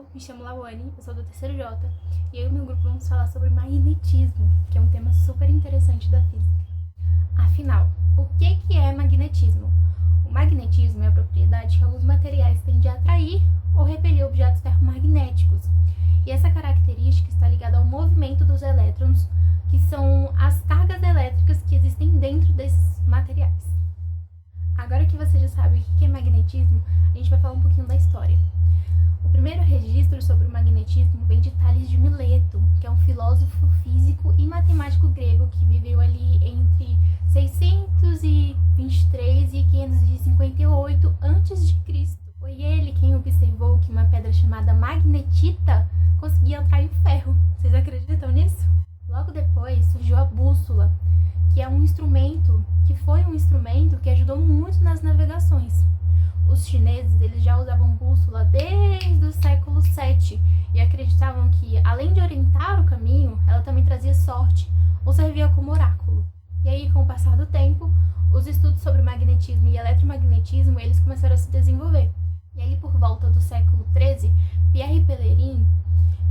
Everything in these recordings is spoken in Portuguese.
pessoal, me chamo Lawane, eu sou do terceiro J, e eu e meu grupo vamos falar sobre magnetismo, que é um tema super interessante da física. Afinal, o que é magnetismo? O magnetismo é a propriedade que alguns materiais têm de atrair ou repelir objetos ferromagnéticos, e essa característica está ligada ao movimento dos elétrons, que são as cargas elétricas que existem dentro desses materiais. Agora que você já sabe o que é magnetismo, a gente vai falar um pouquinho da história. O primeiro registro sobre o magnetismo vem de Tales de Mileto, que é um filósofo físico e matemático grego que viveu ali entre 623 e 558 a.C. Foi ele quem observou que uma pedra chamada magnetita conseguia atrair o ferro. Vocês acreditam nisso? Logo depois surgiu a bússola, que é um instrumento que ajudou muito nas navegações. Os chineses eles já usavam bússola desde o século VII e acreditavam que, além de orientar o caminho, ela também trazia sorte ou servia como oráculo. E aí, com o passar do tempo, os estudos sobre magnetismo e eletromagnetismo eles começaram a se desenvolver. E aí, por volta do século XIII, Pierre Pellerin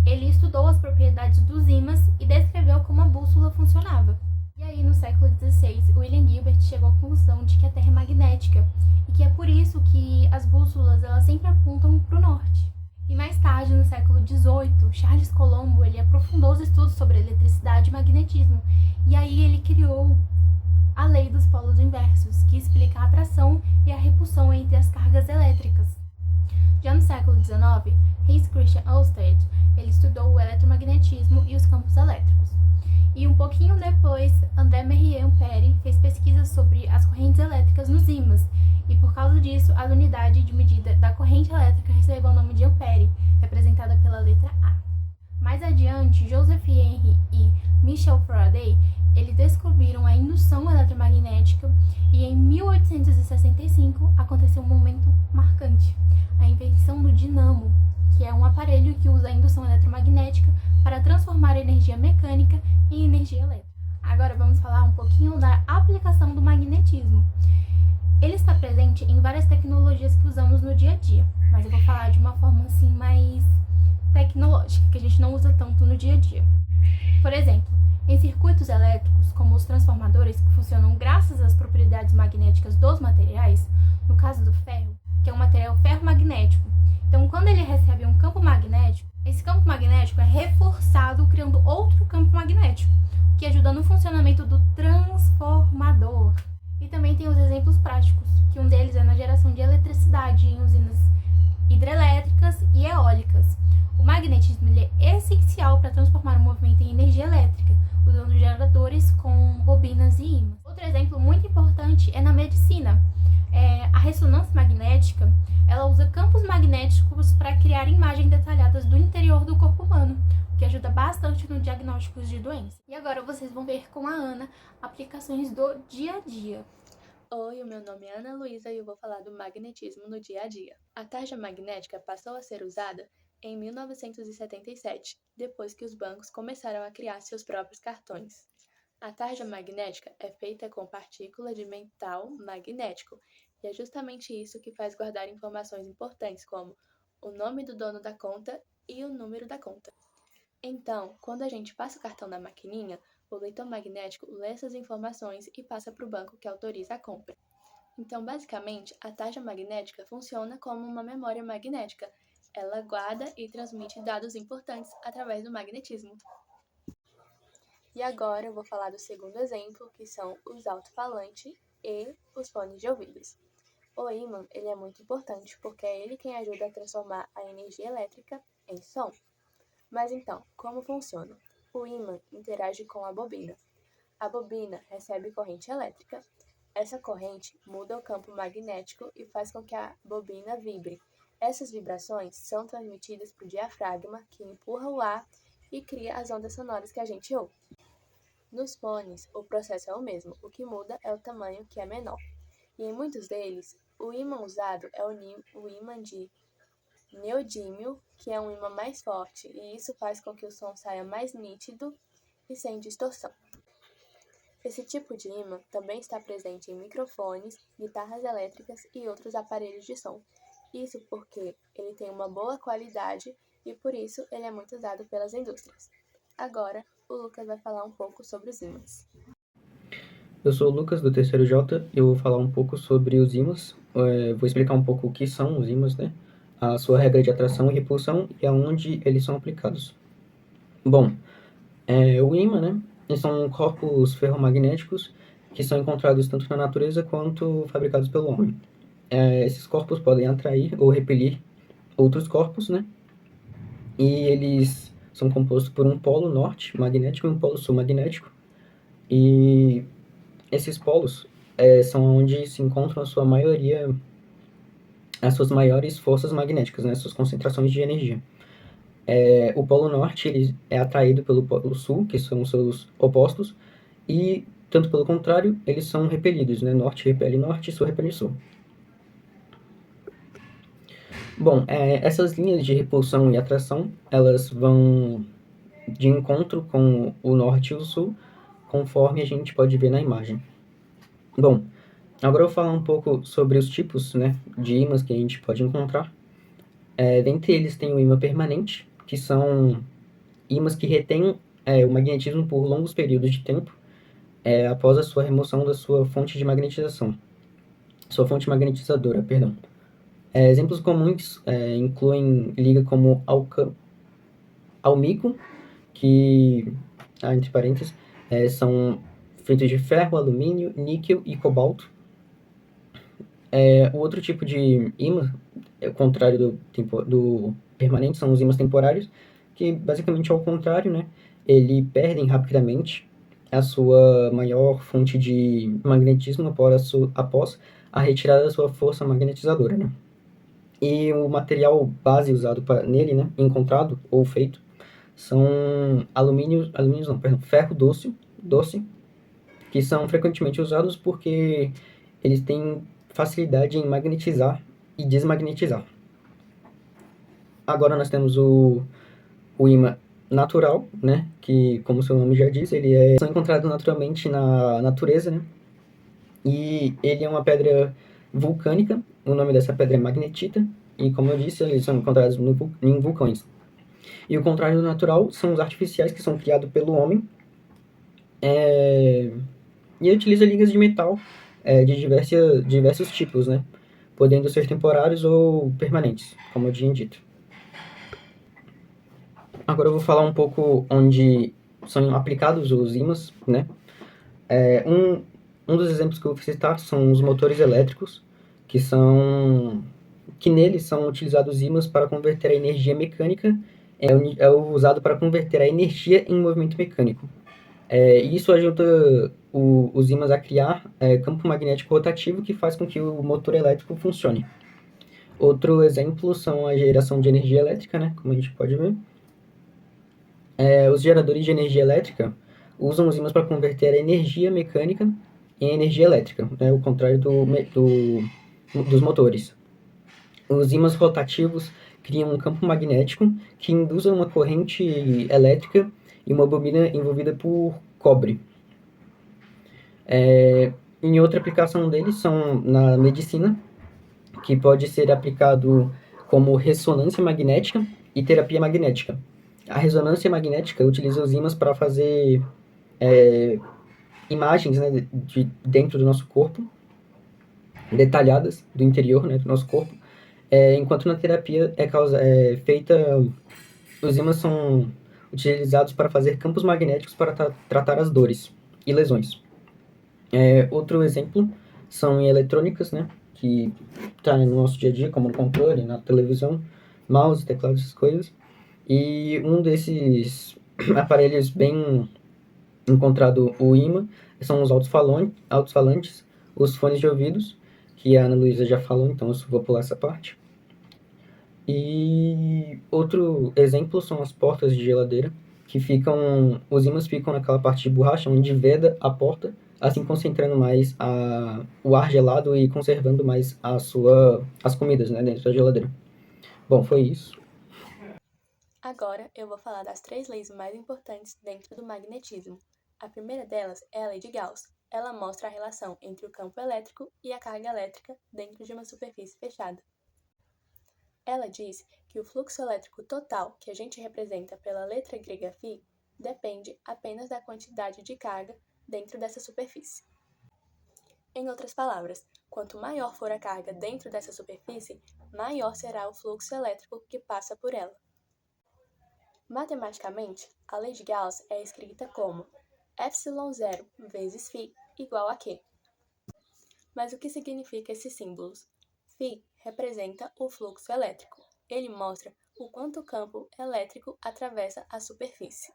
ele estudou as propriedades dos ímãs e descreveu como a bússola funcionava. E aí, no século XVI, William Gilbert chegou à conclusão de que a Terra é magnética e que é por isso que as bússolas elas sempre apontam para o norte. E mais tarde, no século XVIII, Charles Colombo ele aprofundou os estudos sobre eletricidade e magnetismo. E aí ele criou a lei dos polos inversos, que explica a atração e a repulsão entre as cargas elétricas. Já no século XIX, Hans Christian Ørsted ele estudou o eletromagnetismo e os campos elétricos. E um pouquinho depois, André Merriam-Peri fez pesquisas sobre as correntes elétricas nos ímãs, e por causa disso, a unidade de medida da corrente elétrica recebeu o nome de ampere, representada pela letra A. Mais adiante, Joseph Henry e Michel Faraday eles descobriram a indução eletromagnética e em 1865 aconteceu um momento marcante, a invenção do dinamo, que é um aparelho que usa a indução eletromagnética para transformar a energia mecânica em energia elétrica. Agora vamos falar um pouquinho da aplicação do magnetismo. Ele está presente em várias tecnologias que usamos no dia a dia, mas eu vou falar de uma forma assim mais tecnológica, que a gente não usa tanto no dia a dia. Por exemplo, em circuitos elétricos, como os transformadores que funcionam graças às propriedades magnéticas dos materiais, no caso do ferro, que é um material ferromagnético. Então, quando ele recebe um campo magnético, esse campo magnético é reforçado criando outro campo magnético, que ajuda no funcionamento do transformador. E também tem os exemplos práticos, que um deles é na geração de eletricidade em usinas hidrelétricas e eólicas. O magnetismo ele é essencial para transformar o movimento em energia elétrica, usando geradores com bobinas e ímãs. Outro exemplo muito importante é na medicina. A ressonância magnética ela usa campos magnéticos para criar imagens detalhadas do interior do corpo humano, o que ajuda bastante no diagnóstico de doenças. E agora vocês vão ver com a Ana aplicações do dia a dia. Oi, o meu nome é Ana Luísa e eu vou falar do magnetismo no dia a dia. A tarja magnética passou a ser usada em 1977, depois que os bancos começaram a criar seus próprios cartões. A tarja magnética é feita com partícula de metal magnético, e é justamente isso que faz guardar informações importantes como o nome do dono da conta e o número da conta. Então, quando a gente passa o cartão na maquininha, o leitor magnético lê essas informações e passa para o banco que autoriza a compra. Então, basicamente, a tarja magnética funciona como uma memória magnética. Ela guarda e transmite dados importantes através do magnetismo. E agora eu vou falar do segundo exemplo, que são os alto-falantes e os fones de ouvidos. O ímã ele é muito importante porque é ele quem ajuda a transformar a energia elétrica em som. Mas então, como funciona? O ímã interage com a bobina. A bobina recebe corrente elétrica. Essa corrente muda o campo magnético e faz com que a bobina vibre. Essas vibrações são transmitidas para o diafragma, que empurra o ar e cria as ondas sonoras que a gente ouve. Nos fones, o processo é o mesmo, o que muda é o tamanho, que é menor. E em muitos deles, o ímã usado é o ímã de neodímio, que é um ímã mais forte, e isso faz com que o som saia mais nítido e sem distorção. Esse tipo de ímã também está presente em microfones, guitarras elétricas e outros aparelhos de som. Isso porque ele tem uma boa qualidade e por isso ele é muito usado pelas indústrias. Agora, o Lucas vai falar um pouco sobre os ímãs. Eu sou o Lucas, do terceiro J, e eu vou falar um pouco sobre os ímãs. Vou explicar um pouco o que são os ímãs, né? A sua regra de atração e repulsão e aonde eles são aplicados. Bom, o ímã, né? Eles são corpos ferromagnéticos que são encontrados tanto na natureza quanto fabricados pelo homem. Esses corpos podem atrair ou repelir outros corpos, né? E eles são compostos por um polo norte magnético e um polo sul magnético. E esses polos são onde se encontram a sua maioria, as suas maiores forças magnéticas, né? Suas concentrações de energia. O polo norte ele é atraído pelo polo sul, que são seus opostos, e tanto pelo contrário, eles são repelidos, né? Norte repele norte, sul repele sul. Bom, essas linhas de repulsão e atração, elas vão de encontro com o norte e o sul, conforme a gente pode ver na imagem. Bom, agora eu vou falar um pouco sobre os tipos, né, de ímãs que a gente pode encontrar. Dentre eles tem o ímã permanente, que são ímãs que retêm o magnetismo por longos períodos de tempo, após a sua remoção da sua fonte de magnetização. Sua fonte magnetizadora, perdão. Exemplos comuns incluem liga como almico, que, entre parênteses, são feitos de ferro, alumínio, níquel e cobalto. O outro tipo de ímã, o contrário do permanente, são os ímãs temporários, que basicamente é o contrário, né? Eles perdem rapidamente a sua maior fonte de magnetismo após a retirada da sua força magnetizadora, né? E o material base usado nele, né, encontrado ou feito, são ferro doce, que são frequentemente usados porque eles têm facilidade em magnetizar e desmagnetizar. Agora nós temos o ímã natural, né, que, como seu nome já diz, são encontrados naturalmente na natureza, né, e ele é uma pedra vulcânica, o nome dessa pedra é magnetita, e como eu disse, eles são encontrados em vulcões. E o contrário do natural são os artificiais, que são criados pelo homem, e utiliza ligas de metal de diversos tipos, né, podendo ser temporários ou permanentes, como eu tinha dito. Agora eu vou falar um pouco onde são aplicados os ímãs, né? Um dos exemplos que eu vou citar são os motores elétricos, que neles são utilizados ímãs para converter a energia mecânica, usado para converter a energia em movimento mecânico. Isso ajuda os ímãs a criar campo magnético rotativo que faz com que o motor elétrico funcione. Outro exemplo são a geração de energia elétrica, né? Como a gente pode ver. Os geradores de energia elétrica usam os ímãs para converter a energia mecânica em energia elétrica, o contrário dos motores. Os ímãs rotativos criam um campo magnético que induz uma corrente elétrica em uma bobina envolvida por cobre. Em outra aplicação deles são na medicina, que pode ser aplicado como ressonância magnética e terapia magnética. A ressonância magnética utiliza os ímãs para fazer imagens, né, de dentro do nosso corpo, detalhadas do interior, né, do nosso corpo, enquanto na terapia os ímãs são utilizados para fazer campos magnéticos para tratar as dores e lesões. Outro exemplo são em eletrônicas, né, que está no nosso dia a dia, como no controle, na televisão, mouse, teclado, essas coisas. E um desses aparelhos bem encontrado o ímã são os alto-falantes, os fones de ouvidos, que a Ana Luísa já falou, então eu vou pular essa parte. E outro exemplo são as portas de geladeira, que os ímãs ficam naquela parte de borracha onde veda a porta, assim concentrando mais o ar gelado e conservando mais as comidas, né, dentro da geladeira. Bom, foi isso. Agora eu vou falar das 3 leis mais importantes dentro do magnetismo. A primeira delas é a lei de Gauss. Ela mostra a relação entre o campo elétrico e a carga elétrica dentro de uma superfície fechada. Ela diz que o fluxo elétrico total, que a gente representa pela letra grega φ, depende apenas da quantidade de carga dentro dessa superfície. Em outras palavras, quanto maior for a carga dentro dessa superfície, maior será o fluxo elétrico que passa por ela. Matematicamente, a lei de Gauss é escrita como ε0 vezes φ igual a Q. Mas o que significa esses símbolos? Φ representa o fluxo elétrico. Ele mostra o quanto o campo elétrico atravessa a superfície.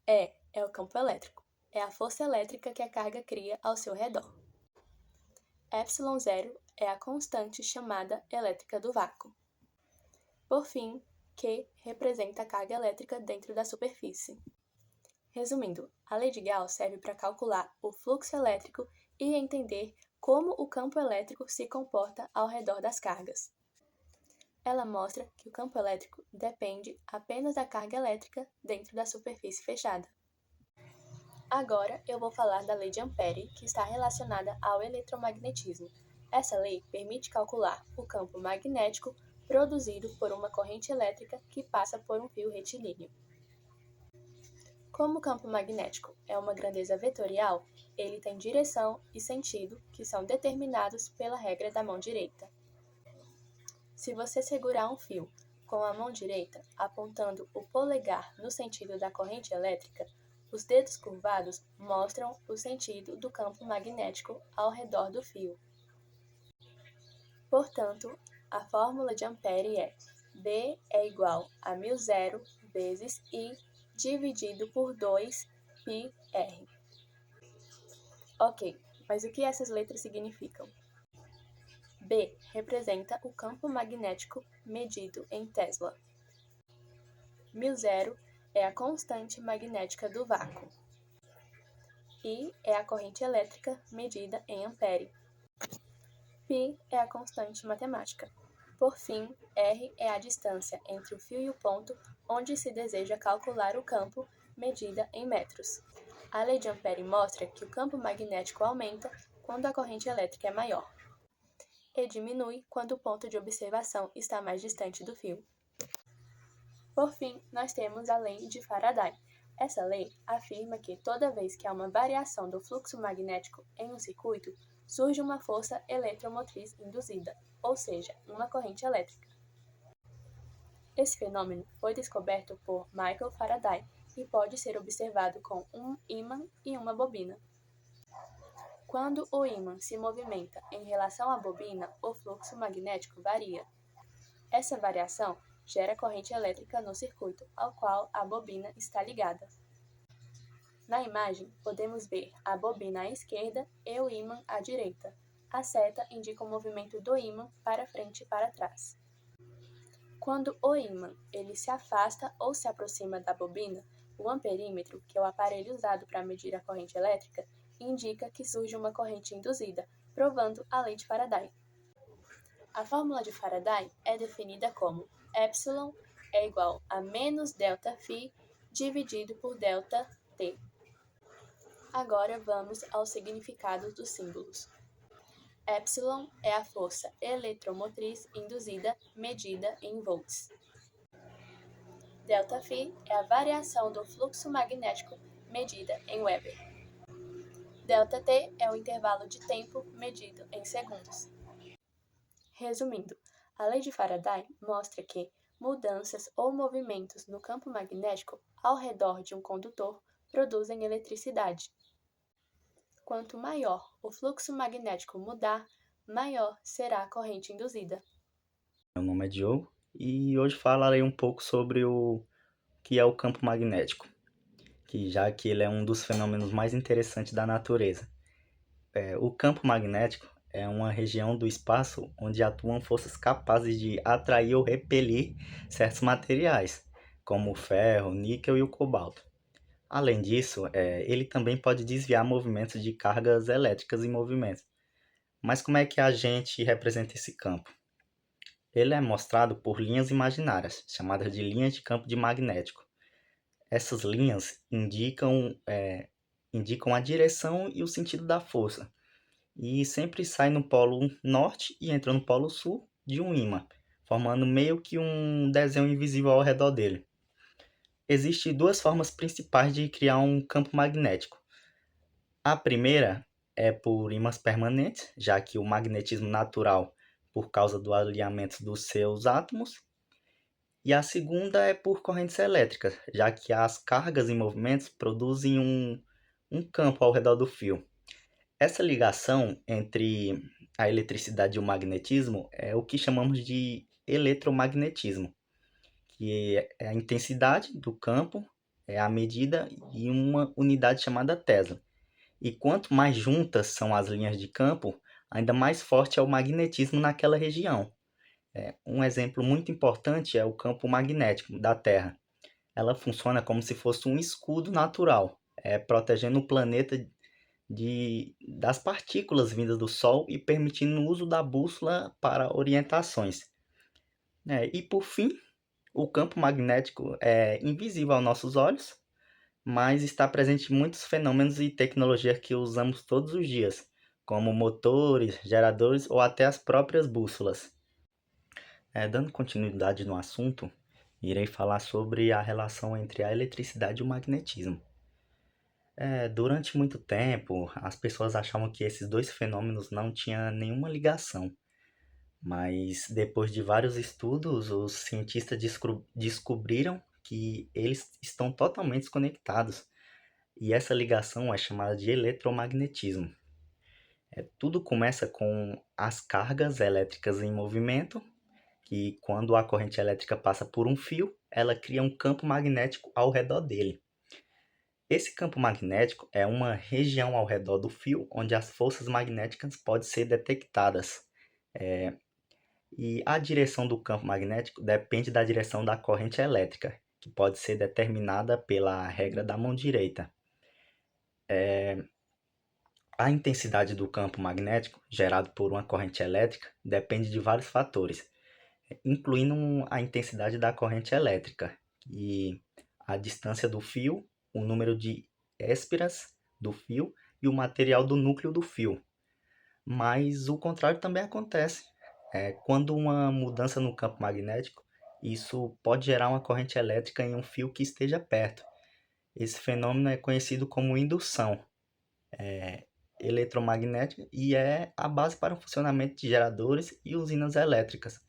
E é o campo elétrico. É a força elétrica que a carga cria ao seu redor. ε0 é a constante chamada elétrica do vácuo. Por fim, Q representa a carga elétrica dentro da superfície. Resumindo, a lei de Gauss serve para calcular o fluxo elétrico e entender como o campo elétrico se comporta ao redor das cargas. Ela mostra que o campo elétrico depende apenas da carga elétrica dentro da superfície fechada. Agora eu vou falar da lei de Ampère, que está relacionada ao eletromagnetismo. Essa lei permite calcular o campo magnético produzido por uma corrente elétrica que passa por um fio retilíneo. Como o campo magnético é uma grandeza vetorial, ele tem direção e sentido que são determinados pela regra da mão direita. Se você segurar um fio com a mão direita apontando o polegar no sentido da corrente elétrica, os dedos curvados mostram o sentido do campo magnético ao redor do fio. Portanto, a fórmula de Ampère é B é igual a μ0 vezes I dividido por 2 πr. Ok, mas o que essas letras significam? B representa o campo magnético medido em Tesla. μ0 é a constante magnética do vácuo. I é a corrente elétrica medida em ampere. Π é a constante matemática. Por fim, R é a distância entre o fio e o ponto onde se deseja calcular o campo medida em metros. A lei de Ampère mostra que o campo magnético aumenta quando a corrente elétrica é maior e diminui quando o ponto de observação está mais distante do fio. Por fim, nós temos a lei de Faraday. Essa lei afirma que toda vez que há uma variação do fluxo magnético em um circuito, surge uma força eletromotriz induzida, ou seja, uma corrente elétrica. Esse fenômeno foi descoberto por Michael Faraday e pode ser observado com um ímã e uma bobina. Quando o ímã se movimenta em relação à bobina, o fluxo magnético varia. Essa variação gera corrente elétrica no circuito ao qual a bobina está ligada. Na imagem, podemos ver a bobina à esquerda e o ímã à direita. A seta indica o movimento do ímã para frente e para trás. Quando o ímã ele se afasta ou se aproxima da bobina, o amperímetro, que é o aparelho usado para medir a corrente elétrica, indica que surge uma corrente induzida, provando a lei de Faraday. A fórmula de Faraday é definida como ε é igual a menos ΔΦ dividido por ΔT. Agora vamos ao significado dos símbolos. ε é a força eletromotriz induzida medida em volts. ΔΦ é a variação do fluxo magnético medida em Weber. ΔT é o intervalo de tempo medido em segundos. Resumindo, a lei de Faraday mostra que mudanças ou movimentos no campo magnético ao redor de um condutor produzem eletricidade. Quanto maior o fluxo magnético mudar, maior será a corrente induzida. Meu nome é Diogo e hoje falarei um pouco sobre o que é o campo magnético, já que ele é um dos fenômenos mais interessantes da natureza. O campo magnético é uma região do espaço onde atuam forças capazes de atrair ou repelir certos materiais, como o ferro, o níquel e o cobalto. Além disso, ele também pode desviar movimentos de cargas elétricas em movimento. Mas como é que a gente representa esse campo? Ele é mostrado por linhas imaginárias, chamadas de linhas de campo de magnético. Essas linhas indicam a direção e o sentido da força, e sempre sai no polo norte e entra no polo sul de um ímã, formando meio que um desenho invisível ao redor dele. Existem duas formas principais de criar um campo magnético. A primeira é por ímãs permanentes, já que o magnetismo natural, por causa do alinhamento dos seus átomos. E a segunda é por correntes elétricas, já que as cargas em movimentos produzem um campo ao redor do fio. Essa ligação entre a eletricidade e o magnetismo é o que chamamos de eletromagnetismo, que é a intensidade do campo, é a medida em uma unidade chamada Tesla. E quanto mais juntas são as linhas de campo, ainda mais forte é o magnetismo naquela região. Um exemplo muito importante é o campo magnético da Terra. Ela funciona como se fosse um escudo natural, protegendo o planeta das partículas vindas do Sol e permitindo o uso da bússola para orientações. E por fim, o campo magnético é invisível aos nossos olhos, mas está presente em muitos fenômenos e tecnologias que usamos todos os dias, como motores, geradores ou até as próprias bússolas. Dando continuidade no assunto, irei falar sobre a relação entre a eletricidade e o magnetismo. Durante muito tempo, as pessoas achavam que esses dois fenômenos não tinham nenhuma ligação, mas depois de vários estudos, os cientistas descobriram que eles estão totalmente conectados, e essa ligação é chamada de eletromagnetismo. Tudo começa com as cargas elétricas em movimento, que quando a corrente elétrica passa por um fio, ela cria um campo magnético ao redor dele. Esse campo magnético é uma região ao redor do fio onde as forças magnéticas podem ser detectadas. E a direção do campo magnético depende da direção da corrente elétrica, que pode ser determinada pela regra da mão direita. A intensidade do campo magnético gerado por uma corrente elétrica depende de vários fatores, incluindo a intensidade da corrente elétrica e a distância do fio, o número de espiras do fio e o material do núcleo do fio. Mas o contrário também acontece. Quando uma mudança no campo magnético, isso pode gerar uma corrente elétrica em um fio que esteja perto. Esse fenômeno é conhecido como indução eletromagnética e é a base para o funcionamento de geradores e usinas elétricas.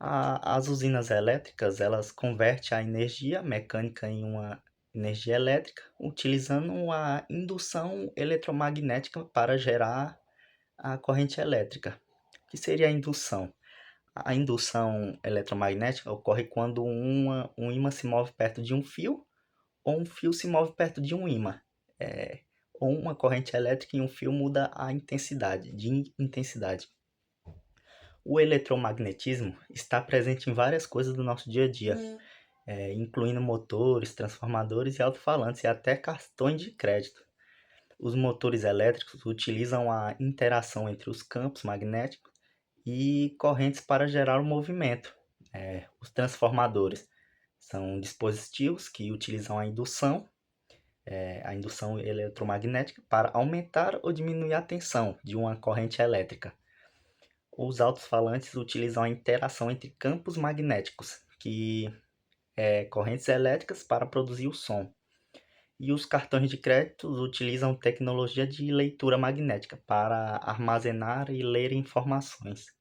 As usinas elétricas, elas convertem a energia mecânica em uma energia elétrica, utilizando a indução eletromagnética para gerar a corrente elétrica. O que seria a indução? A indução eletromagnética ocorre quando um ímã se move perto de um fio, ou um fio se move perto de um ímã. Ou uma corrente elétrica em um fio muda a intensidade, de intensidade. O eletromagnetismo está presente em várias coisas do nosso dia a dia, incluindo motores, transformadores e alto-falantes e até cartões de crédito. Os motores elétricos utilizam a interação entre os campos magnéticos e correntes para gerar o movimento. Os transformadores são dispositivos que utilizam a indução eletromagnética para aumentar ou diminuir a tensão de uma corrente elétrica. Os alto-falantes utilizam a interação entre campos magnéticos, que correntes elétricas, para produzir o som. E os cartões de crédito utilizam tecnologia de leitura magnética para armazenar e ler informações.